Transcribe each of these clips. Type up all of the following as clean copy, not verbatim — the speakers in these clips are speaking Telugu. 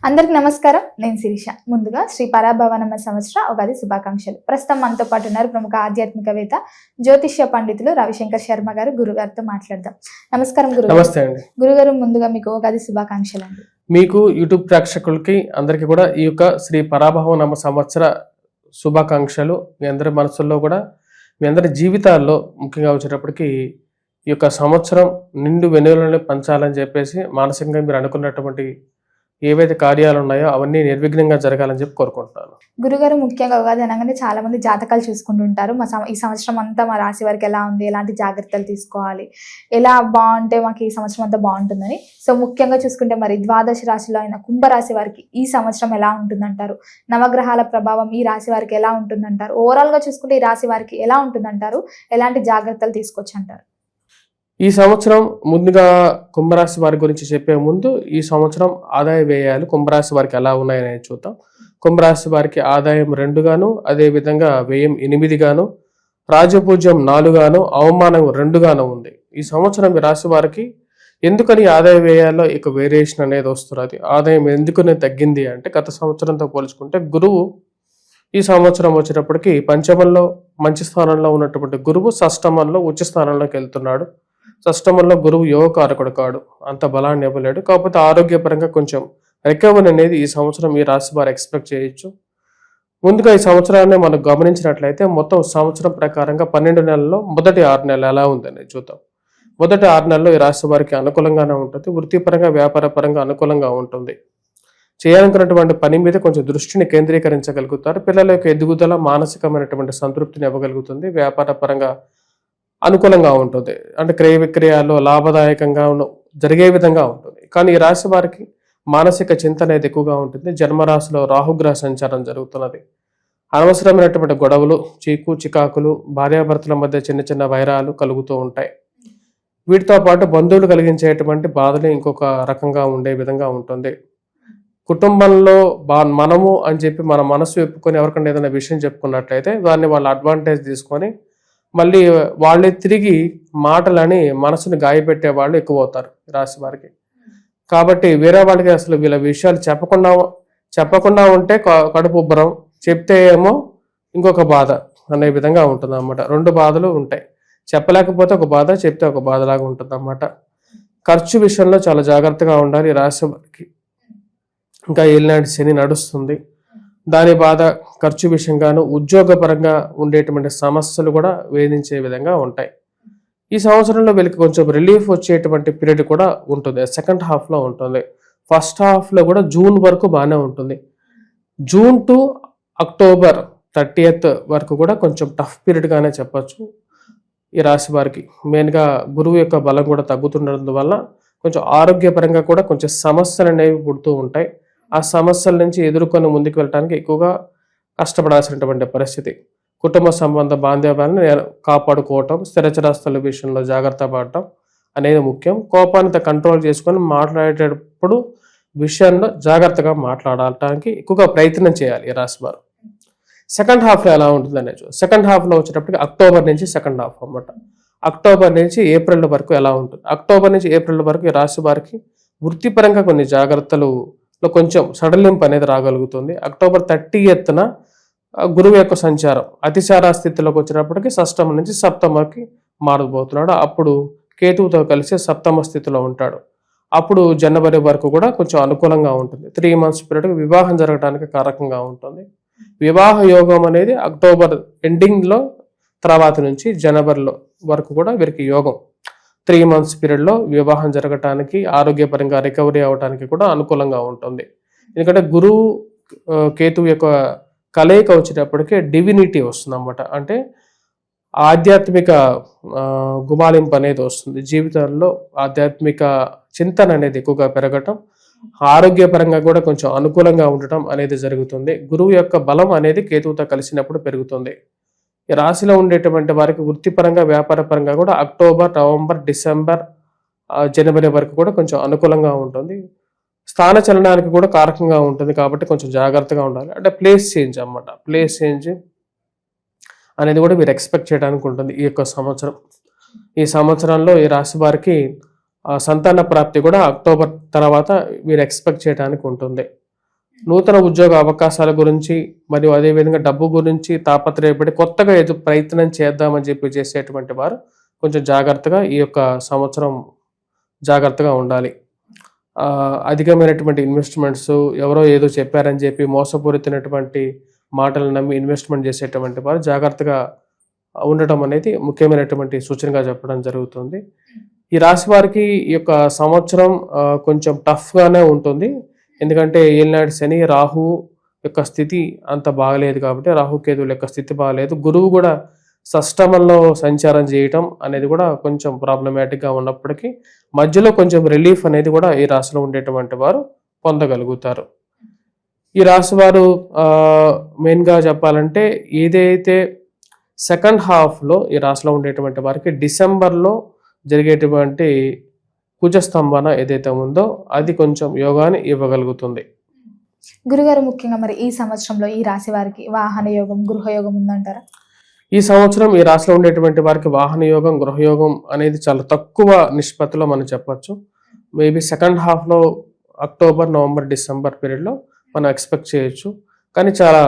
అందరికి నమస్కారం. నేను శిరీష. ముందుగా శ్రీ పరాభవనమ్మ సంవత్సర ఉగాది శుభాకాంక్షలు. ప్రస్తుతం మనతో పాటు ఉన్నారు ప్రముఖ ఆధ్యాత్మికవేత్త జ్యోతిష్య పండితులు రవిశంకర్ శర్మ గారు. గురుగారితో మాట్లాడదాం. నమస్కారం గురుగారు. నమస్తే అండి. గురుగారు, ముందుగా మీకు ఉగాది శుభాకాంక్షలు అండి. మీకు యూట్యూబ్ ప్రేక్షకులకి అందరికీ కూడా ఈ యొక్క శ్రీ పరాభవనమ్మ సంవత్సర శుభాకాంక్షలు. మీ అందరి మనసుల్లో కూడా, మీ అందరి జీవితాల్లో ముఖ్యంగా వచ్చేటప్పటికి ఈ యొక్క సంవత్సరం నిండు వెన్నులని పంచాలని చెప్పేసి మానసికంగా మీరు అనుకున్నటువంటి ఏవైతే కార్యాలు ఉన్నాయో అవన్నీ నిర్విఘ్నంగా జరగాలని చెప్పి కోరుకుంటున్నాను. గురుగారు, ముఖ్యంగా ఉగాది అనగానే చాలా మంది జాతకాలు చూసుకుంటుంటారు. ఈ సంవత్సరం అంతా మా రాశి వారికి ఎలా ఉంది, ఎలాంటి జాగ్రత్తలు తీసుకోవాలి, ఎలా బాగుంటే మాకు ఈ సంవత్సరం అంతా బాగుంటుందని. సో ముఖ్యంగా చూసుకుంటే మరి ద్వాదశ రాశిలో అయిన కుంభరాశి వారికి ఈ సంవత్సరం ఎలా ఉంటుందంటారు? నవగ్రహాల ప్రభావం ఈ రాశి వారికి ఎలా ఉంటుందంటారు? ఓవరాల్ గా చూసుకుంటే ఈ రాశి వారికి ఎలా ఉంటుందంటారు? ఎలాంటి జాగ్రత్తలు తీసుకోవచ్చు అంటారు? ఈ సంవత్సరం ముందుగా కుంభరాశి వారి గురించి చెప్పే ముందు ఈ సంవత్సరం ఆదాయ వ్యయాలు కుంభరాశి వారికి ఎలా ఉన్నాయని చూద్దాం. కుంభరాశి వారికి ఆదాయం 2 గాను, అదేవిధంగా వ్యయం 8 గాను, రాజపూజ్యం 4 గాను, అవమానం 2 గాను ఉంది. ఈ సంవత్సరం ఈ రాశి వారికి ఎందుకని ఆదాయ వ్యయాల్లో ఇక వేరియేషన్ అనేది వస్తున్నది, ఆదాయం ఎందుకని తగ్గింది అంటే గత సంవత్సరంతో పోల్చుకుంటే గురువు ఈ సంవత్సరం వచ్చేటప్పటికి పంచమంలో మంచి స్థానంలో ఉన్నటువంటి గురువు షష్టమంలో ఉచ్చ స్థానంలోకి వెళ్తున్నాడు. షష్టమంలో గురువు యోగకారకుడు కాడు, అంత బలాన్ని ఇవ్వలేడు. కాకపోతే ఆరోగ్యపరంగా కొంచెం రికవరీ అనేది ఈ సంవత్సరం ఈ రాశి వారు ఎక్స్పెక్ట్ చేయొచ్చు. ముందుగా ఈ సంవత్సరాన్ని మనం గమనించినట్లయితే మొత్తం సంవత్సరం ప్రకారంగా 12 నెలల్లో మొదటి 6 నెలలు ఎలా ఉందని చూద్దాం. మొదటి 6 నెలల్లో ఈ రాశి వారికి అనుకూలంగానే ఉంటుంది. వృత్తిపరంగా వ్యాపార పరంగా అనుకూలంగా ఉంటుంది. చేయాలనుకున్నటువంటి పని మీద కొంచెం దృష్టిని కేంద్రీకరించగలుగుతారు. పిల్లల యొక్క ఎదుగుదల మానసికమైనటువంటి సంతృప్తిని ఇవ్వగలుగుతుంది. వ్యాపార పరంగా అనుకూలంగా ఉంటుంది. అంటే క్రయ విక్రయాలు లాభదాయకంగా జరిగే విధంగా ఉంటుంది. కానీ ఈ రాశి వారికి మానసిక చింతన అనేది ఎక్కువగా ఉంటుంది. జన్మరాశిలో రాహుగ్రహ సంచారం జరుగుతున్నది. అనవసరమైనటువంటి గొడవలు, చికాకులు, భార్యాభర్తల మధ్య చిన్న చిన్న వైరాలు కలుగుతూ ఉంటాయి. వీటితో పాటు బంధువులు కలిగించేటువంటి బాధలు ఇంకొక రకంగా ఉండే విధంగా ఉంటుంది. కుటుంబంలో మనము అని చెప్పి మన మనసు చెప్పుకొని ఎవరికైనా ఏదైనా విషయం చెప్పుకున్నట్లయితే దాన్ని వాళ్ళు అడ్వాంటేజ్ తీసుకొని మళ్ళీ వాళ్ళే తిరిగి మాటలని మనసుని గాయపెట్టే వాళ్ళు ఎక్కువ అవుతారు రాశి వారికి. కాబట్టి వేరే వాళ్ళకి అసలు వీళ్ళ విషయాలు చెప్పకుండా ఉంటే కడుపు ఉబ్బరం, చెప్తే ఏమో ఇంకొక బాధ అనే విధంగా ఉంటుంది అన్నమాట. 2 బాధలు ఉంటాయి. చెప్పలేకపోతే ఒక బాధ, చెప్తే ఒక బాధలాగా ఉంటుంది అన్నమాట. ఖర్చు విషయంలో చాలా జాగ్రత్తగా ఉండాలి రాశి వారికి. ఇంకా ఏలినాటి శని నడుస్తుంది, దాని బాధ ఖర్చు విషయంగాను ఉద్యోగపరంగా ఉండేటువంటి సమస్యలు కూడా వేధించే విధంగా ఉంటాయి. ఈ సంవత్సరంలో వీళ్ళకి కొంచెం రిలీఫ్ వచ్చేటువంటి పీరియడ్ కూడా ఉంటుంది. సెకండ్ హాఫ్లో ఉంటుంది. ఫస్ట్ హాఫ్లో కూడా జూన్ వరకు బాగానే ఉంటుంది. జూన్ టు అక్టోబర్ 30th వరకు కూడా కొంచెం టఫ్ పీరియడ్గానే చెప్పచ్చు ఈ రాశి వారికి. మెయిన్గా గురువు యొక్క బలం కూడా తగ్గుతుండడం వల్ల కొంచెం ఆరోగ్యపరంగా కూడా కొంచెం సమస్యలు అనేవి పుడుతూ ఉంటాయి. ఆ సమస్యల నుంచి ఎదుర్కొని ముందుకు వెళ్ళడానికి ఎక్కువగా కష్టపడాల్సినటువంటి పరిస్థితి. కుటుంబ సంబంధ బాంధవ్యాలను కాపాడుకోవటం, స్థిరచరాస్తుల విషయంలో జాగ్రత్త పడటం అనేది ముఖ్యం. కోపాన్ని కంట్రోల్ చేసుకొని మాట్లాడేటప్పుడు విషయంలో జాగ్రత్తగా మాట్లాడటానికి ఎక్కువగా ప్రయత్నం చేయాలి ఈ రాశి వారు. సెకండ్ హాఫ్లో ఎలా ఉంటుందనే సెకండ్ హాఫ్లో వచ్చేటప్పటికి అక్టోబర్ నుంచి సెకండ్ హాఫ్ అన్నమాట. అక్టోబర్ నుంచి ఏప్రిల్ వరకు ఎలా ఉంటుంది? అక్టోబర్ నుంచి ఏప్రిల్ వరకు ఈ రాశి వారికి వృత్తిపరంగా కొన్ని జాగ్రత్తలు కొంచెం సడలింపు అనేది రాగలుగుతుంది. అక్టోబర్ 30th గురువు యొక్క సంచారం అతిసార స్థితిలోకి వచ్చినప్పటికీ షష్టమ నుంచి సప్తమకి మారబోతున్నాడు. అప్పుడు కేతువుతో కలిసి సప్తమ స్థితిలో ఉంటాడు. అప్పుడు జనవరి వరకు కూడా కొంచెం అనుకూలంగా ఉంటుంది. 3 months పీరియడ్ వివాహం జరగడానికి కారకంగా ఉంటుంది. వివాహ యోగం అనేది అక్టోబర్ ఎండింగ్లో తర్వాత నుంచి జనవరిలో వరకు కూడా వీరికి యోగం. 3 months పీరియడ్లో వివాహం జరగటానికి, ఆరోగ్యపరంగా రికవరీ అవ్వడానికి కూడా అనుకూలంగా ఉంటుంది. ఎందుకంటే గురువు కేతువు యొక్క కలయిక వచ్చేటప్పటికే డివినిటీ వస్తుంది అన్నమాట. అంటే ఆధ్యాత్మిక గుమాలింపు అనేది వస్తుంది. జీవితంలో ఆధ్యాత్మిక చింతన అనేది ఎక్కువగా పెరగటం, ఆరోగ్యపరంగా కూడా కొంచెం అనుకూలంగా ఉండటం అనేది జరుగుతుంది. గురువు యొక్క బలం అనేది కేతువుతో కలిసినప్పుడు పెరుగుతుంది. ఈ రాశిలో ఉండేటువంటి వారికి వృత్తిపరంగా వ్యాపార పరంగా కూడా అక్టోబర్, నవంబర్, డిసెంబర్, జనవరి వరకు కూడా కొంచెం అనుకూలంగా ఉంటుంది. స్థాన చలనానికి కూడా కారకంగా ఉంటుంది. కాబట్టి కొంచెం జాగ్రత్తగా ఉండాలి. అంటే ప్లేస్ చేంజ్ అన్నమాట. ప్లేస్ చేంజ్ అనేది కూడా మీరు ఎక్స్పెక్ట్ చేయడానికి ఉంటుంది ఈ యొక్క సంవత్సరం. ఈ సంవత్సరంలో ఈ రాశి వారికి సంతాన ప్రాప్తి కూడా అక్టోబర్ తర్వాత మీరు ఎక్స్పెక్ట్ చేయడానికి ఉంటుంది. నూతన ఉద్యోగ అవకాశాల గురించి మరియు అదేవిధంగా డబ్బు గురించి తాపత్రయపడి కొత్తగా ఏదో ప్రయత్నం చేద్దామని చెప్పి చేసేటువంటి వారు కొంచెం జాగ్రత్తగా ఈ యొక్క సంవత్సరం జాగ్రత్తగా ఉండాలి. అధికమైనటువంటి ఇన్వెస్ట్మెంట్స్, ఎవరో ఏదో చెప్పారని చెప్పి మోసపూరితమైనటువంటి మాటలు నమ్మి ఇన్వెస్ట్మెంట్ చేసేటువంటి వారు జాగ్రత్తగా ఉండటం అనేది ముఖ్యమైనటువంటి సూచనగా చెప్పడం జరుగుతుంది. ఈ రాశి వారికి ఈ యొక్క సంవత్సరం కొంచెం టఫ్గానే ఉంటుంది. ఎందుకంటే ఏలినాటి శని, రాహు యొక్క స్థితి అంత బాగలేదు కాబట్టి, రాహుకేతువుల యొక్క స్థితి బాగలేదు. గురువు కూడా షష్టమంలో సంచారం చేయటం అనేది కూడా కొంచెం ప్రాబ్లమాటిక్గా ఉన్నప్పటికీ మధ్యలో కొంచెం రిలీఫ్ అనేది కూడా ఈ రాశిలో ఉండేటువంటి వారు పొందగలుగుతారు. ఈ రాశి వారు మెయిన్గా చెప్పాలంటే ఏదైతే సెకండ్ హాఫ్లో ఈ రాశిలో ఉండేటువంటి వారికి డిసెంబర్లో జరిగేటువంటి కుజస్తంభన ఏదైతే ఉందో అది కొంచెం యోగాన్ని ఇవ్వగలుగుతుంది. గురుగారు, ముఖ్యంగా మరి ఈ సంవత్సరంలో ఈ రాశి వారికి వాహన యోగం, గృహయోగం ఉందంటారా? ఈ సంవత్సరం ఈ రాశిలో ఉండేటువంటి వారికి వాహన యోగం, గృహయోగం అనేది చాలా తక్కువ నిష్పత్తిలో మనం చెప్పొచ్చు. మేబీ సెకండ్ హాఫ్లో అక్టోబర్, నవంబర్, డిసెంబర్ పీరియడ్లో మనం ఎక్స్పెక్ట్ చేయొచ్చు. కానీ చాలా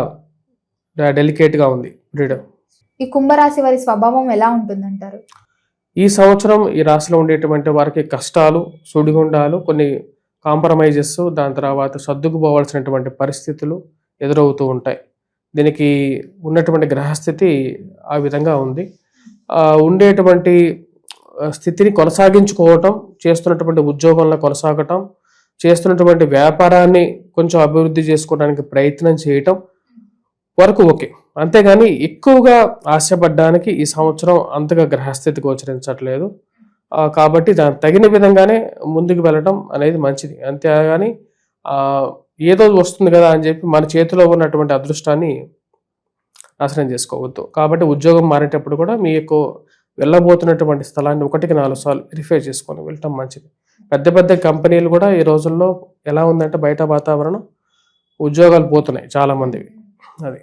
డెలికేట్గా ఉంది పీరియడ్. ఈ కుంభరాశి వారి స్వభావం ఎలా ఉంటుందంటారు? ఈ సంవత్సరం ఈ రాశిలో ఉండేటువంటి వారికి కష్టాలు, సుడిగుండాలు, కొన్ని కాంప్రమైజెస్, దాని తర్వాత సర్దుకుపోవాల్సినటువంటి పరిస్థితులు ఎదురవుతూ ఉంటాయి. దీనికి ఉన్నటువంటి గ్రహస్థితి ఆ విధంగా ఉంది. ఉండేటువంటి స్థితిని కొనసాగించుకోవటం, చేస్తున్నటువంటి ఉద్యోగంలో కొనసాగటం, చేస్తున్నటువంటి వ్యాపారాన్ని కొంచెం అభివృద్ధి చేసుకోవడానికి ప్రయత్నం చేయటం వరకు ఓకే. అంతేగాని ఎక్కువగా ఆశపడ్డానికి ఈ సంవత్సరం అంతగా గ్రహస్థితి గోచరించట్లేదు. కాబట్టి దానికి తగిన విధంగానే ముందుకు వెళ్ళటం అనేది మంచిది. అంతేగాని ఏదో వస్తుంది కదా అని చెప్పి మన చేతిలో ఉన్నటువంటి అదృష్టాన్ని నాశనం చేసుకోవద్దు. కాబట్టి ఉద్యోగం మారేటప్పుడు కూడా మీకు వెళ్ళబోతున్నటువంటి స్థలాన్ని 1-4 సార్లు వెరిఫై చేసుకొని వెళ్ళటం మంచిది. పెద్ద పెద్ద కంపెనీలు కూడా ఈ రోజుల్లో ఎలా ఉందంటే బయట వాతావరణం ఉద్యోగాలు పోతున్నాయి చాలా మందివి. అది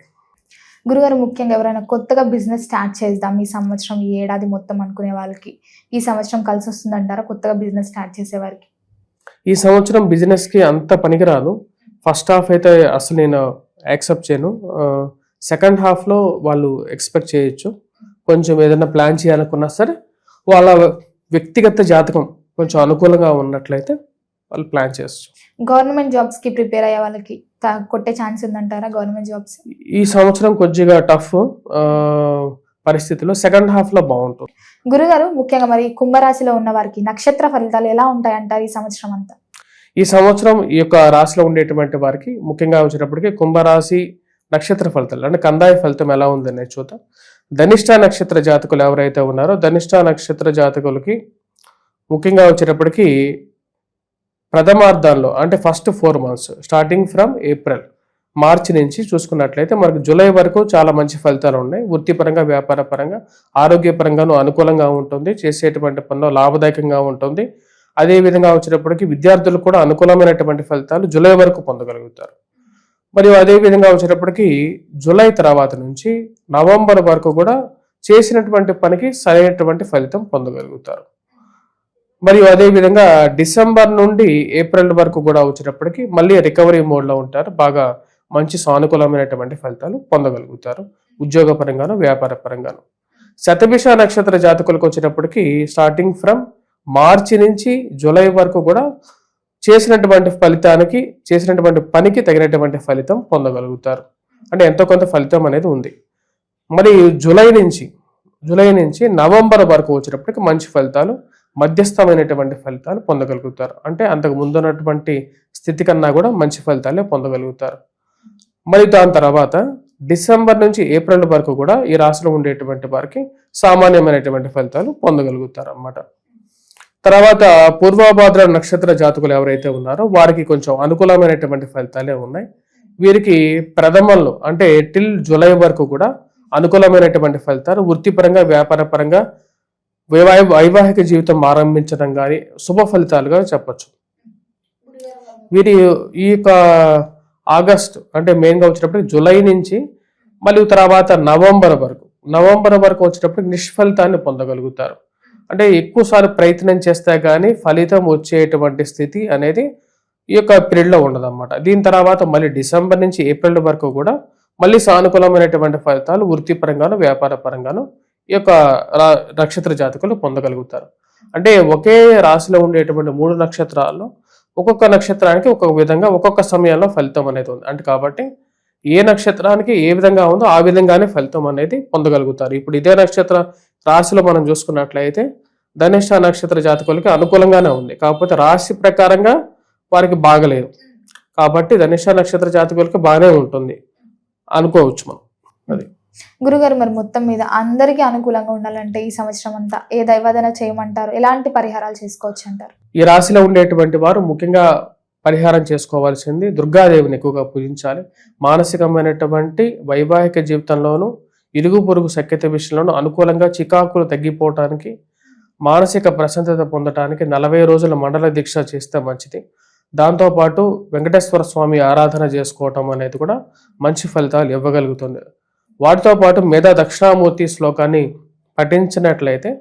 గురుగారు, ముఖ్యంగా ఎవరైనా కొత్తగా బిజినెస్ స్టార్ట్ చేద్దాం ఈ సంవత్సరం, ఈ ఏడాది మొత్తం అనుకునే వాళ్ళకి ఈ సంవత్సరం కలిసి వస్తుందంటారా? కొత్తగా బిజినెస్ స్టార్ట్ చేసే వారికి ఈ సంవత్సరం బిజినెస్కి అంత పనికిరాదు. ఫస్ట్ హాఫ్ అయితే అసలు నేను యాక్సెప్ట్ చేయను. సెకండ్ హాఫ్లో వాళ్ళు ఎక్స్పెక్ట్ చేయొచ్చు. కొంచెం ఏదైనా ప్లాన్ చేయాలనుకున్నా సరే వాళ్ళ వ్యక్తిగత జాతకం కొంచెం అనుకూలంగా ఉన్నట్లయితే వాళ్ళు ప్లాన్ చేయొచ్చు. గవర్నమెంట్ జాబ్స్కి ప్రిపేర్ అయ్యే వాళ్ళకి కొట్టే ఛాన్స్ ఉందంటారా? గవర్నమెంట్ జాబ్స్ ఈ సంవత్సరం కొద్దిగా టఫ్ పరిస్థితుల్లో సెకండ్ హాఫ్లో బాగుంటుంది. గురుగారు, ముఖ్యంగా మరి కుంభరాశిలో ఉన్న వారికి నక్షత్ర ఫలితాలు ఎలా ఉంటాయంటారు ఈ సంవత్సరం అంతా? ఈ సంవత్సరం ఈ యొక్క రాశిలో ఉండేటువంటి వారికి ముఖ్యంగా వచ్చేటప్పటికి కుంభరాశి నక్షత్ర ఫలితాలు అంటే కందాయ ఫలితం ఎలా ఉందనే చూద్దాం. ధనిష్ట నక్షత్ర జాతకులు ఎవరైతే ఉన్నారో ధనిష్ట నక్షత్ర జాతకులకి ముఖ్యంగా వచ్చేటప్పటికి ప్రథమార్థాల్లో అంటే first 4 months starting from April, మార్చి నుంచి చూసుకున్నట్లయితే మనకు జూలై వరకు చాలా మంచి ఫలితాలు ఉన్నాయి. వృత్తిపరంగా, వ్యాపార పరంగా, ఆరోగ్యపరంగాను అనుకూలంగా ఉంటుంది. చేసేటువంటి పనిలో లాభదాయకంగా ఉంటుంది. అదేవిధంగా వచ్చేటప్పటికి విద్యార్థులు కూడా అనుకూలమైనటువంటి ఫలితాలు జూలై వరకు పొందగలుగుతారు. మరియు అదేవిధంగా వచ్చేటప్పటికి జూలై తర్వాత నుంచి నవంబర్ వరకు కూడా చేసినటువంటి పనికి సరైనటువంటి ఫలితం పొందగలుగుతారు. మరియు అదేవిధంగా డిసెంబర్ నుండి ఏప్రిల్ వరకు కూడా వచ్చేటప్పటికి మళ్ళీ రికవరీ మోడ్లో ఉంటారు. బాగా మంచి సానుకూలమైనటువంటి ఫలితాలు పొందగలుగుతారు ఉద్యోగ పరంగాను, వ్యాపార పరంగాను. శతభిష నక్షత్ర జాతకులకు వచ్చేటప్పటికి స్టార్టింగ్ ఫ్రమ్ మార్చి నుంచి జూలై వరకు కూడా చేసినటువంటి ఫలితానికి, చేసినటువంటి పనికి తగినటువంటి ఫలితం పొందగలుగుతారు. అంటే ఎంతో కొంత ఫలితం అనేది ఉంది. మరి జూలై నుంచి నవంబర్ వరకు వచ్చేటప్పటికి మంచి ఫలితాలు, మధ్యస్థమైనటువంటి ఫలితాలు పొందగలుగుతారు. అంటే అంతకు ముందున్నటువంటి స్థితి కన్నా కూడా మంచి ఫలితాలే పొందగలుగుతారు. మరి దాని తర్వాత డిసెంబర్ నుంచి ఏప్రిల్ వరకు కూడా ఈ రాశిలో ఉండేటువంటి వారికి సామాన్యమైనటువంటి ఫలితాలు పొందగలుగుతారు అన్నమాట. తర్వాత పూర్వభాద్ర నక్షత్ర జాతకులు ఎవరైతే ఉన్నారో వారికి కొంచెం అనుకూలమైనటువంటి ఫలితాలే ఉన్నాయి. వీరికి ప్రథమంలో అంటే టిల్ జూలై వరకు కూడా అనుకూలమైనటువంటి ఫలితాలు, వృత్తిపరంగా, వ్యాపార పరంగా, వైవాహిక జీవితం ఆరంభించడం కానీ శుభ ఫలితాలుగా చెప్పచ్చు. వీరి ఈ యొక్క ఆగస్టు అంటే మెయిన్గా వచ్చేటప్పటికి జూలై నుంచి మళ్ళీ తర్వాత నవంబర్ వరకు వచ్చేటప్పటికి నిష్ఫలితాన్ని పొందగలుగుతారు. అంటే ఎక్కువసార్లు ప్రయత్నం చేస్తే కానీ ఫలితం వచ్చేటువంటి స్థితి అనేది ఈ యొక్క పీరియడ్లో ఉండదన్నమాట. దీని తర్వాత మళ్ళీ డిసెంబర్ నుంచి ఏప్రిల్ వరకు కూడా మళ్ళీ సానుకూలమైనటువంటి ఫలితాలు వృత్తిపరంగాను వ్యాపార పరంగాను ఈ యొక్క నక్షత్ర జాతకులు పొందగలుగుతారు. అంటే ఒకే రాశిలో ఉండేటువంటి 3 నక్షత్రాల్లో ఒక్కొక్క నక్షత్రానికి ఒక్కొక్క విధంగా ఒక్కొక్క సమయంలో ఫలితం అనేది ఉంది. అంటే కాబట్టి ఏ నక్షత్రానికి ఏ విధంగా ఉందో ఆ విధంగానే ఫలితం అనేది పొందగలుగుతారు. ఇప్పుడు ఇదే నక్షత్ర రాశిలో మనం చూసుకున్నట్లయితే ధనిష్ట నక్షత్ర జాతకులకి అనుకూలంగానే ఉంది, కాకపోతే రాశి ప్రకారంగా వారికి బాగలేదు. కాబట్టి ధనిష్ట నక్షత్ర జాతకులకి బాగానే ఉంటుంది అనుకోవచ్చు మనం. అది గురుగారు, మరి మొత్తం మీద అందరికీ అనుకూలంగా ఉండాలంటే ఈ సంవత్సరం అంతా ఏ దైవాదన చేయమంటారు? ఎలాంటి పరిహారాలు చేసుకోవచ్చు అంటారు? ఈ రాశిలో ఉండేటువంటి వారు ముఖ్యంగా పరిహారం చేసుకోవాల్సింది దుర్గాదేవిని ఎక్కువగా పూజించాలి. మానసికమైనటువంటి వైవాహిక జీవితంలోనూ ఇరుగు పొరుగు సఖ్యత విషయంలోనూ అనుకూలంగా చికాకులు తగ్గిపోవటానికి, మానసిక ప్రశాంతత పొందటానికి 40 రోజుల మండల దీక్ష చేస్తే మంచిది. దాంతోపాటు వెంకటేశ్వర స్వామి ఆరాధన చేసుకోవటం అనేది కూడా మంచి ఫలితాలు ఇవ్వగలుగుతుంది. వాటితో పాటు మేధా దక్షిణామూర్తి శ్లోకాన్ని పఠించినట్లయితే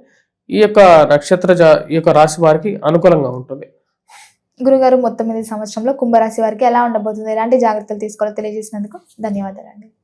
ఈ యొక్క రాశి వారికి అనుకూలంగా ఉంటుంది. గురుగారు, మొత్తం మీద ఈ సంవత్సరంలో కుంభరాశి వారికి ఎలా ఉండబోతుంది, ఎలాంటి జాగ్రత్తలు తీసుకోవాలో తెలియజేసినందుకు ధన్యవాదాలండి.